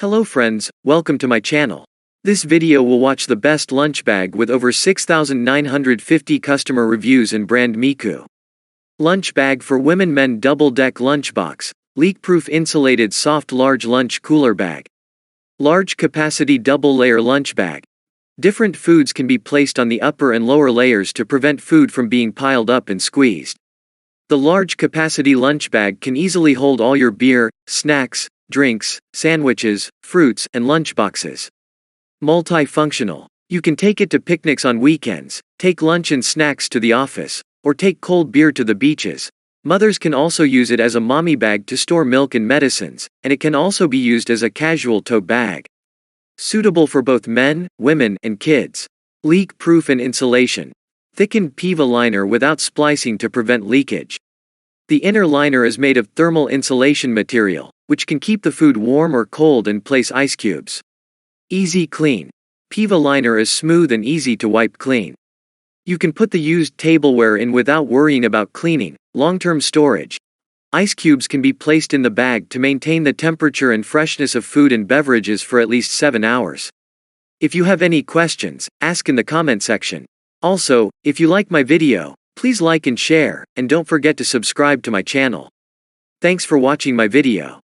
Hello friends, welcome to my channel. This video will watch the best lunch bag with over 6,950 customer reviews in brand Miku. Lunch bag for women men double-deck lunchbox, leak-proof insulated soft large lunch cooler bag. Large capacity double-layer lunch bag. Different foods can be placed on the upper and lower layers to prevent food from being piled up and squeezed. The large capacity lunch bag can easily hold all your beer, snacks, drinks, sandwiches, fruits, and lunch boxes. Multifunctional. You can take it to picnics on weekends, take lunch and snacks to the office, or take cold beer to the beaches. Mothers can also use it as a mommy bag to store milk and medicines, and it can also be used as a casual tote bag. Suitable for both men, women, and kids. Leak-proof and insulation. Thickened PVA liner without splicing to prevent leakage. The inner liner is made of thermal insulation material, which can keep the food warm or cold and place ice cubes. Easy clean. PVA liner is smooth and easy to wipe clean. You can put the used tableware in without worrying about cleaning. Long-term storage. Ice cubes can be placed in the bag to maintain the temperature and freshness of food and beverages for at least 7 hours. If you have any questions, ask in the comment section. Also, if you like my video, please like and share, and don't forget to subscribe to my channel. Thanks for watching my video.